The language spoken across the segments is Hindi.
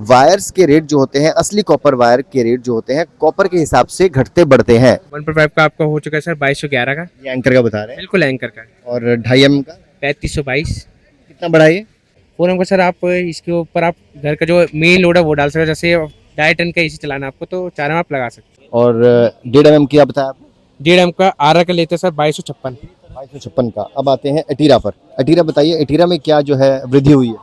वायर्स के रेट जो होते हैं, असली कॉपर वायर के रेट जो होते हैं, कॉपर के हिसाब से घटते बढ़ते हैं। 1.5 का आपका हो चुका है सर 2211 का। ये एंकर का बता रहे हैं। बिल्कुल एंकर का। और 2.5 का 3522। कितना बढ़ा ये? 4 का सर आप इसके ऊपर आप घर का जो मेन लोड है वो डाल सकते हो। जैसे 2.5 टन का एसी चलाना है आपको तो 4 आप लगा सकते हो। और 1.5 की आप बताया आपने? 1.5 का आरा का लेते हैं सर 2256। 2256 का। अब आते हैं एटीरा पर। एटीरा बताइए, एटीरा में क्या जो है वृद्धि हुई है?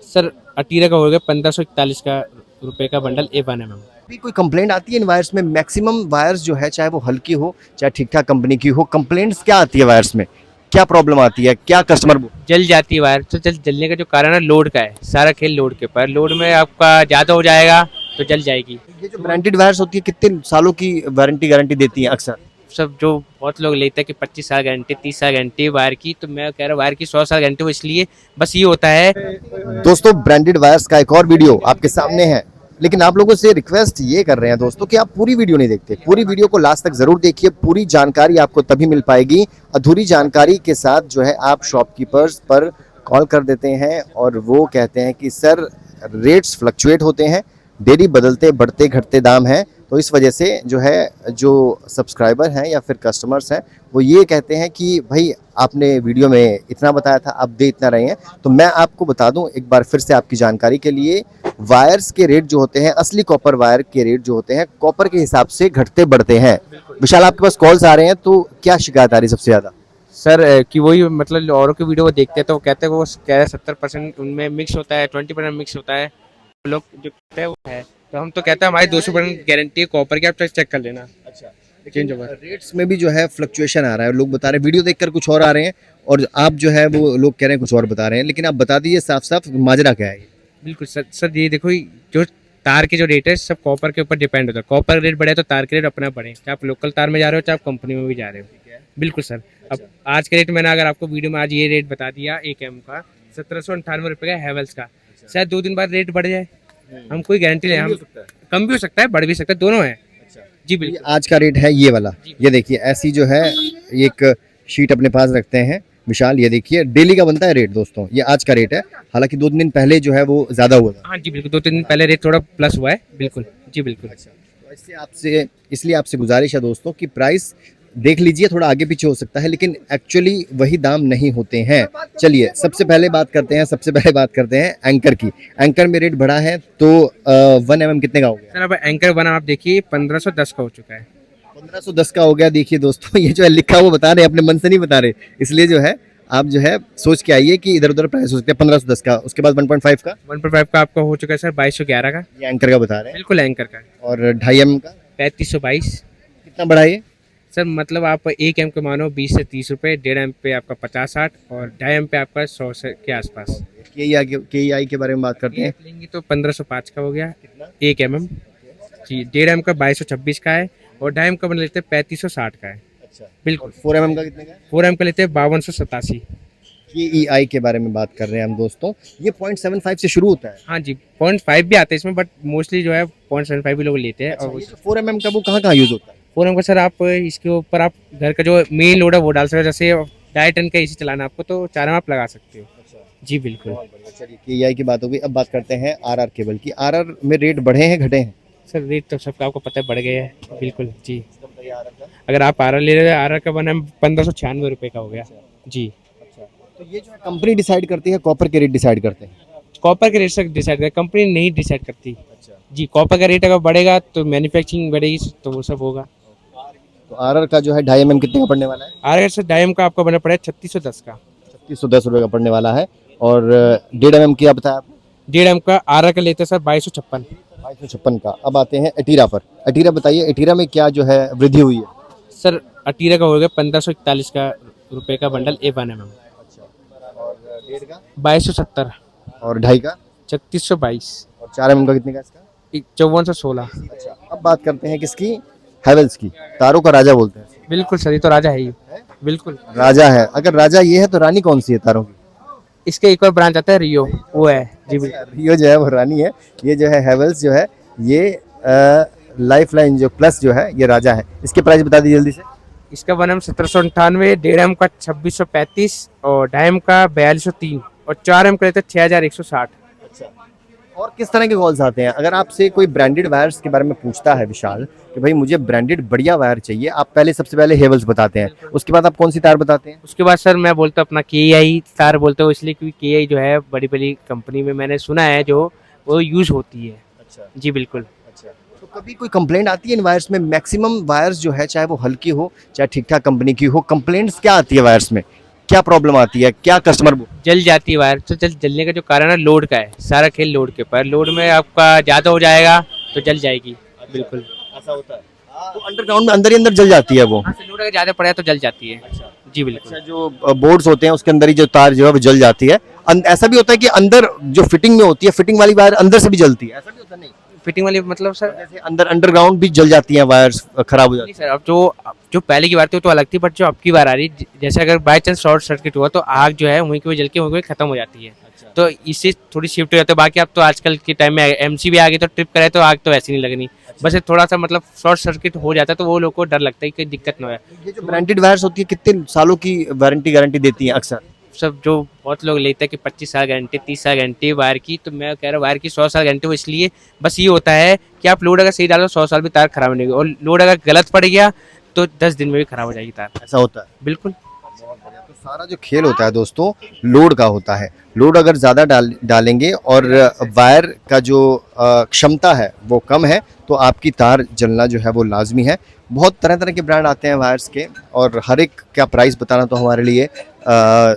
सर अटीरा का हो गया 1541 का रुपए का बंडल A1 mm। अभी कोई कंप्लेंट आती है इन वायर्स में? मैक्सिमम वायर्स जो है, चाहे वो हल्की हो चाहे ठीक ठाक कंपनी की हो, कंप्लेंट्स क्या आती है वायर्स में? क्या प्रॉब्लम आती है? क्या कस्टमर जल जाती है वायर। तो जलने का जो कारण है लोड का है। सारा खेल लोड के ऊपर। लोड में आपका ज़्यादा हो जाएगा तो जल जाएगी। ये जो ब्रांडेड वायर्स होती है कितने सालों की वारंटी गारंटी देती हैं अक्सर? सब जो बहुत लोग लेते हैं कि 25 साल गारंटी 30 साल गारंटी वायर की, तो मैं कह रहा हूँ वायर की 100 साल गारंटी हो। इसलिए बस ये होता है। दोस्तों, ब्रांडेड वायर्स का एक और वीडियो आपके सामने है, लेकिन आप लोगों से रिक्वेस्ट ये कर रहे हैं दोस्तों कि आप पूरी वीडियो नहीं देखते। पूरी वीडियो को लास्ट तक जरूर देखिए। पूरी जानकारी आपको तभी मिल पाएगी। अधूरी जानकारी के साथ जो है आप शॉपकीपर्स पर कॉल कर देते हैं और वो कहते हैं कि सर रेट्स फ्लक्चुएट होते हैं, डेली बदलते बढ़ते घटते दाम हैं। तो इस वजह से जो है, जो सब्सक्राइबर हैं या फिर कस्टमर्स हैं, वो ये कहते हैं कि भाई आपने वीडियो में इतना बताया था, आप दे इतना रहे हैं। तो मैं आपको बता दूं एक बार फिर से आपकी जानकारी के लिए, वायर्स के रेट जो होते हैं, असली कॉपर वायर के रेट जो होते हैं, कॉपर के हिसाब से घटते बढ़ते हैं। विशाल, आपके पास कॉल्स आ रहे हैं, तो क्या शिकायत आ रही है सबसे ज्यादा? सर कि वही मतलब औरों की वीडियो को देखते हैं तो वो कहते हैं वो कह रहे 70% उनमें मिक्स होता है, 20% मिक्स होता है। लोग जो कहते हैं वो है। तो हम तो कहते हैं हमारी 200% गारंटी है कॉपर की, आप चेक कर लेना। अच्छा, चेंज होगा। रेट्स में भी जो है फ्लक्चुएशन आ रहा है। लोग बता रहे हैं, वीडियो देखकर कुछ और आ रहे हैं और आप जो है वो लोग कह रहे हैं कुछ और बता रहे हैं। लेकिन आप बता दीजिए साफ साफ माजरा क्या है? बिल्कुल सर ये देखो जो तार के जो रेट है सब कॉपर के ऊपर डिपेंड होता है। कॉपर का रेट बढ़े तो तार के रेट अपना बढ़े, चाहे आप लोकल तार में जा रहे हो चाहे आप कंपनी में भी जा रहे हो। बिल्कुल सर। अब आज के रेट मैंने अगर आपको वीडियो में आज ये रेट बता दिया 1 mm का 1798 रुपये का हैवेल्स का, शायद 2 दिन बाद रेट बढ़ जाए। हम कोई गारंटी नहीं, हम कम भी हो सकता है बढ़ भी सकता है, दोनों है। जी ये बिल्कुल। आज का रेट है ये वाला। ये देखिए, ऐसी जो है एक शीट अपने पास रखते हैं विशाल। ये देखिए, डेली का बनता है रेट दोस्तों। ये आज का रेट है, हालांकि 2 दिन पहले जो है वो ज्यादा हुआ था। हाँ जी बिल्कुल, 2-3 दिन पहले रेट थोड़ा प्लस हुआ है। बिल्कुल जी बिल्कुल। तो इसलिए आपसे गुजारिश है दोस्तों कि प्राइस देख लीजिए, थोड़ा आगे पीछे हो सकता है, लेकिन एक्चुअली वही दाम नहीं होते हैं। चलिए सबसे पहले बात करते हैं एंकर की। एंकर में रेट बढ़ा है तो 1 mm कितने का हो गया? सर अब एंकर बना आप देखिए 1510 का हो चुका है। 1510 का हो गया। देखिए दोस्तों, ये जो है लिखा वो बता रहे हैं, अपने मन से नहीं बता रहे, इसलिए जो है आप जो है सोच के आइए कि इधर उधर प्राइस हो सकते हैं। 1510 का, उसके बाद 1.5 का। 1.5 का आपका हो चुका है सर 2211 का। ये एंकर का बता रहे हैं। बिल्कुल एंकर का। और 2.5 का 3522। कितना बढ़ा ये? सर मतलब आप 1 एम के मानो 20 से 30 रुपये, 1.5 एम पे आपका 50-60 और 2.5 एम पे आपका 100 से के आसपास। KEI के बारे में बात करते हैं। लेंगे तो 1505 का हो गया 1 mm जी। 1.5 एम का 2226 का है और 2.5 एम का बन लेते हैं 3560 का है। अच्छा, बिल्कुल। 4 mm का कितने का है? 4 एम का लेते हैं 5287। KEI के बारे में बात कर रहे हैं हम दोस्तों। ये 0.75 से शुरू होता है। हाँ जी 0.5 भी आता है इसमें, बट मोस्टली जो है 0.75 भी लोग लेते हैं। और ये जो 4 mm का वो कहाँ यूज होता है? 4 एम का सर आप इसके ऊपर आप घर का जो मेन लोड है वो डाल सकते हो। जैसे 2.5 टन का एसी चलाना है आपको तो 4 एम आप लगा सकते हो। जी बिल्कुल। चलिए, KEI की बात हो गई। अब बात करते हैं RR केबल की। RR में रेट बढ़े हैं घटे हैं? सर रेट तो सबका आपको पता है बढ़ गया है। बिल्कुल जी। अगर आप आर ले रहे हो, आर का बना 1596 रुपये का हो गया जी। तो ये जो है कंपनी डिसाइड करती है, कॉपर के रेट डिसाइड करते हैं? कॉपर के रेट से डिसाइड कर, कंपनी नहीं डिसाइड करती जी। कॉपर का रेट अगर बढ़ेगा तो मैन्युफैक्चरिंग बढ़ेगी तो वो सब होगा। तो RR का जो है 2.5 mm कितने का पड़ने वाला है? आर से 2.5 एम का आपको बना पड़ा है 3610 का। 3610 रुपये का पड़ने वाला है। और 1.5 mm की आप बताया आपने? 1.5 एम का आर का लेते हैं सर 2256। 2256 का। अब आते हैं एटीरा पर। एटीरा बताइए, एटीरा में क्या जो है वृद्धि हुई है? सर अटीरा का हो गया 1541 का रुपये का बंडल A1 mm। और 1.5 का? 2270। और 2.5 का? 3622। और 4 mm का कितने का इसका? 5416। अच्छा, अब बात करते हैं किसकी? हैवेल्स की। तारों का राजा बोलते हैं। बिल्कुल सर, ये तो राजा है ही। बिल्कुल राजा है। अगर राजा ये है तो रानी कौन सी है तारों की? इसके एक और ब्रांच आता है रियो, वो है जी बिल्कुल। रियो जो है वो रानी है। ये जो है हैवेल्स जो है ये लाइफ लाइन जो प्लस जो है ये राजा है। इसके प्राइस बता दीजिए जल्दी से। इसका 1 एम 1798, 1.5 एम का 2635 और 2.5 एम का 4203 और 4 एम का लेते हैं 6160। अच्छा, और किस तरह के कॉल्स आते हैं? अगर आपसे कोई ब्रांडेड वायर्स के बारे में पूछता है विशाल कि भाई मुझे ब्रांडेड बढ़िया वायर चाहिए, आप पहले सबसे पहले हेवल्स बताते हैं, उसके बाद आप कौन सी तार बताते हैं? उसके बाद सर मैं बोलता हूँ अपना KEI तार बोलते हो, इसलिए क्योंकि KEI जो है बड़ी बड़ी कंपनी में मैंने सुना है जो वो यूज़ होती है। अच्छा जी बिल्कुल। अच्छा। तो कभी कोई कंप्लेंट आती है इन वायर्स में? मैक्सिमम वायर्स जो है चाहे वो हल्की हो चाहे ठीक ठाक कंपनी की हो, कंप्लेंट्स क्या आती है वायर्स में? क्या प्रॉब्लम आती है? क्या कस्टमर जल जाती है वायर, तो जलने का जो कारण है लोड का है, सारा खेल लोड के ऊपर। लोड में आपका ज़्यादा हो जाएगा तो जल जाएगी। बिल्कुल ऐसा होता है? तो अंडरग्राउंड में अंदर ही अंदर जल जाती है वो? हाँ, लोड अगर ज़्यादा पड़ा है तो जल जाती है। जी बिल्कुल। अच्छा, जो बोर्ड्स होते हैं उसके अंदर ही जो तार जो है वो जल जाती है। ऐसा भी होता है कि अंदर जो फिटिंग में होती है, फिटिंग वाली वायर अंदर से भी जलती है, ऐसा भी होता नहीं? फिटिंग वाली मतलब सर, जैसे अंदर अंडरग्राउंड भी जल जाती है वायर्स, खराब हो जाती नहीं सर, अब जो पहले की बार थी वो तो अलग थी, बट जो अब की बार आ रही, जैसे अगर बाई चांस शॉर्ट सर्किट हुआ तो आग जो है वहीं की वहीं जल के वहीं की खत्म हो जाती है। है। तो इससे थोड़ी शिफ्ट हो जाता है। बाकी अब तो आजकल के टाइम में MC भी आ गई, तो ट्रिप करे तो आग तो ऐसी नहीं लगनी। बस ये थोड़ा सा मतलब शॉर्ट सर्किट हो जाता है तो वो लोग को डर लगता है कि दिक्कत ना हो। ये जो ब्रांडेड वायर्स होती है कितने सालों की वारंटी गारंटी देती हैं अक्सर? सब जो बहुत लोग लेते हैं कि 25 साल गारंटी, 30 साल गारंटी वायर की, तो मैं कह रहा हूँ वायर की 100 साल गारंटी। वो इसलिए बस ये होता है कि आप लोड अगर सही डालो 100 साल भी तार खराब नहीं होगी, और लोड अगर गलत पड़ गया तो 10 दिन में भी खराब हो जाएगी तार। ऐसा होता है? बिल्कुल। तो सारा जो खेल होता है दोस्तों लोड का होता है। लोड अगर ज़्यादा डालेंगे और वायर का जो क्षमता है वो कम है तो आपकी तार जलना जो है वो लाजमी है। बहुत तरह तरह के ब्रांड आते हैं वायर्स के, और हर एक का प्राइस बताना तो हमारे लिए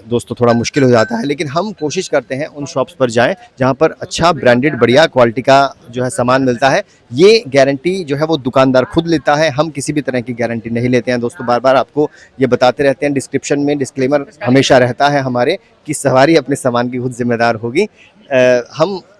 दोस्तों थोड़ा मुश्किल हो जाता है, लेकिन हम कोशिश करते हैं उन शॉप्स पर जाएं जहां पर अच्छा ब्रांडेड बढ़िया क्वालिटी का जो है सामान मिलता है। ये गारंटी जो है वो दुकानदार खुद लेता है, हम किसी भी तरह की गारंटी नहीं लेते हैं दोस्तों। बार बार आपको ये बताते रहते हैं, डिस्क्रिप्शन में डिस्क्लेमर हमेशा रहता है हमारे कि सवारी अपने सामान की खुद जिम्मेदार होगी।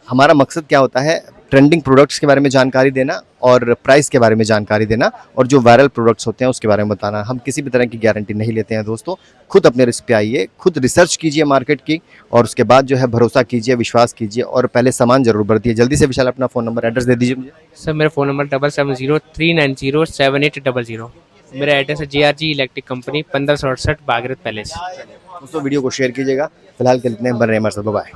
हमारा मकसद क्या होता है? ट्रेंडिंग प्रोडक्ट्स के बारे में जानकारी देना और प्राइस के बारे में जानकारी देना, और जो वायरल प्रोडक्ट्स होते हैं उसके बारे में बताना। हम किसी भी तरह की गारंटी नहीं लेते हैं दोस्तों। खुद अपने रिस्क पे आइए, खुद रिसर्च कीजिए मार्केट की, और उसके बाद जो है भरोसा कीजिए, विश्वास कीजिए, और पहले सामान जरूर बरतिए। जल्दी से विशाल अपना फ़ोन नंबर एड्रेस दे दीजिए मुझे। सर मेरा फ़ोन नंबर 7703907800। मेरा एड्रेस है JRG इलेक्ट्रिक कंपनी, 1568 बागरत पैलेस। दोस्तों वीडियो को शेयर कीजिएगा। फिलहाल के लिए इतने बन रहे हैं हमारे साथ। बाय।